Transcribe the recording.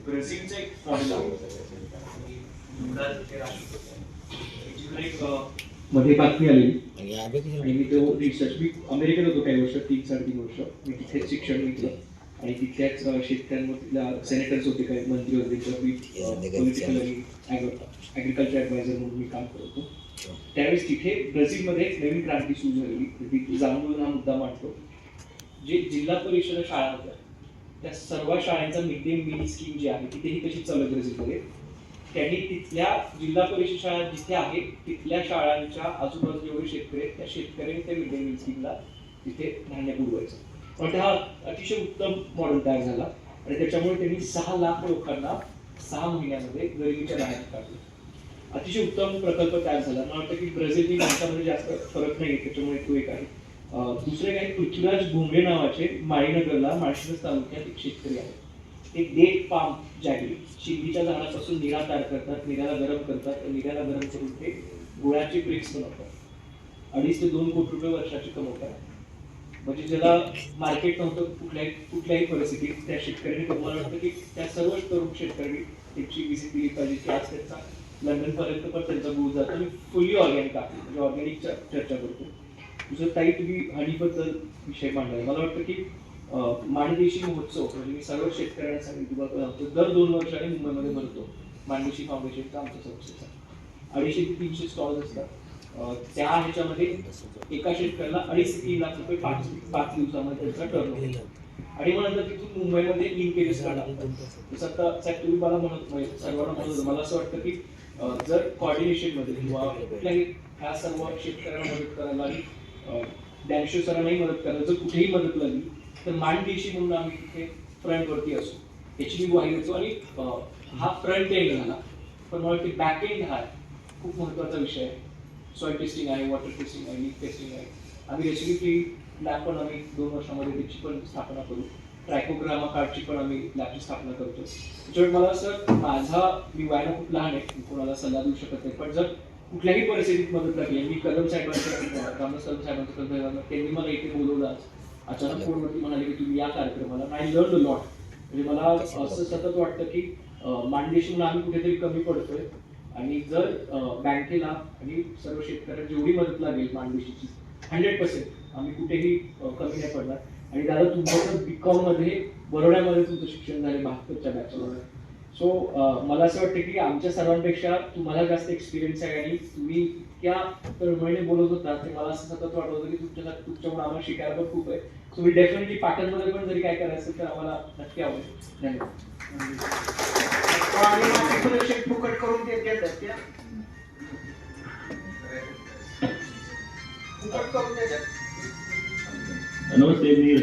ब्राझीलचं एक मॉडेल आहे. मध्ये बातमी आलेली आणि मी तो रिसर्च, मी अमेरिकेत होतो काही वर्ष, 3-3.5 वर्ष मी तिथेच शिक्षण घेतलं आणि तिथल्याच शेतकऱ्यांमधल्या सेनेटर्स होते, काही मंत्री होते, पॉलिटिकल आणि ॲग्रिकल्चर ॲडवायझर म्हणून मी काम करत होतो. त्यावेळेस तिथे ब्राझीलमध्ये एक नवीन क्रांती सुरू झालेली, ती जाणून हा मुद्दा मांडतो. जे जिल्हा परिषद शाळा होत्या त्या सर्व शाळांचा मिड डे मील स्कीम जी आहे तिथेही कशी चालत ब्राझीलमध्ये, त्यांनी तिथल्या जिल्हा परिषद शाळा जिथे आहे तिथल्या शाळांच्या आजूबाजू जेवढे शेतकरी आहेत त्या शेतकऱ्यांनी त्या मिड डे मील स्कीमला तिथे धान्य पुरवायचं. पण हा अतिशय उत्तम मॉडेल तयार झाला आणि त्याच्यामुळे त्यांनी 6 लाख लोकांना 6 महिन्यामध्ये गरिबीच्या बाहेर काढलं. अतिशय उत्तम प्रकल्प तयार झाला. मला वाटतं की ब्राझीलची माणसामध्ये जास्त फरक नाही, त्याच्यामुळे तो एक आहे. दुसरे काही पृथ्वीराज भोंगे नावाचे माळीनगरला माळशिरस तालुक्यात एक शेतकरी आहेत. ते डेट पाम जॅगरी, शिंदीच्या झाडापासून निरा तयार करतात, निऱ्याला गरम करतात, निऱ्याला गरम करून ते गुळाचे ब्रिक्स बनवतात. 2.5 ते 2 कोटी रुपये वर्षाची कमवतात. म्हणजे ज्याला मार्केट नव्हतं कुठल्याही परिस्थितीत त्या शेतकऱ्यांनी, तुम्हाला वाटतं की त्या सर्व तरुण शेतकऱ्यांनी त्याची विजिट दिली पाहिजे की आज त्यांचा लंडन पर्यंत पण त्यांचा गुळ जातो आणि फुल्ली ऑर्गॅनिक आहे, म्हणजे ऑर्गॅनिकच्या चर्चा करतो. दुसरं ताई, तुम्ही हनीबद्दल विषय मांडलाय. मला वाटतं की माणदेशी महोत्सव, म्हणजे मी सर्व शेतकऱ्यांना सांगितलं दर 2 वर्षांनी मुंबईमध्ये भरतो. माणदेशी फाउंडेशनचा आमचा संस्थेचा 250 ते 300 स्टॉल्स असतात. त्या ह्याच्यामध्ये एका शेतकऱ्याला 2.5 ते 3 लाख रुपये 5 दिवसामध्ये त्याचा टर्नओव्हर. आणि मग नंतर तिथून मुंबईमध्ये लिंकेजेस काढतात. जसं आता तुम्ही मला सर्वांना म्हणत, मला असं वाटतं की जर कॉर्डिनेशन मध्ये किंवा कुठल्याही ह्या सर्व शेतकऱ्यांना मदत करायला आणि डॅनिशो सरांनाही मदत करायला जर कुठेही मदत लागली तर माणदेशी म्हणून आम्ही तिथे फ्रंटवरती असू, याची मी ग्वाही देतो. आणि हा फ्रंट एंड झाला, पण मला वाटते बॅक एंड हा खूप महत्त्वाचा विषय आहे. सॉइल टेस्टिंग आहे, वॉटर टेस्टिंग आहे, लीक टेस्टिंग आहे. आम्ही रेसिपी लॅब पण आम्ही 2 वर्षामध्ये त्याची पण स्थापना करू. ट्रायकोग्रामा कार्डची पण आम्ही लॅबची स्थापना करतो. त्याच्यामुळे मला असं मी वयाला खूप लहान आहे, मी कोणाला सल्ला देऊ शकत नाही, पण जर कुठल्याही परिस्थितीत मदत लागली, मी कदम साहेबांचं रामदास कदम साहेबांचं त्यांनी मला इथे बोलवलं आज अचानक फोनवरती, म्हणाले की तुम्ही या कार्यक्रमाला. I learn a lot. म्हणजे मला असं सतत वाटतं की माणदेशी म्हणून आम्ही कुठेतरी कमी पडतोय आणि जर बँकेला आणि सर्व शेतकऱ्यांना जेवढी मदत लागेल माणदेशीची 100% आम्ही कुठेही कमी नाही पडणार. आणि दादा, तुमचं बीकॉम मध्ये बरोड्यामध्ये तुमचं शिक्षण झाले 72च्या बॅचवर. सो मला असं वाटतं की आमच्या सर्वांपेक्षा तुम्हाला जास्त एक्सपिरियन्स आहे आणि तुम्ही इतक्या तळमळीने बोलत होता ते मला असं सतत वाटत होतं की तुमच्यामुळे आम्हाला शिकायला पण खूप आहे. सो मी डेफिनेटली पाटणमध्ये पण जरी काय करायचं असेल तर आम्हाला नक्की आवडेल. धन्यवाद. फुकट करून नमस्ते. मी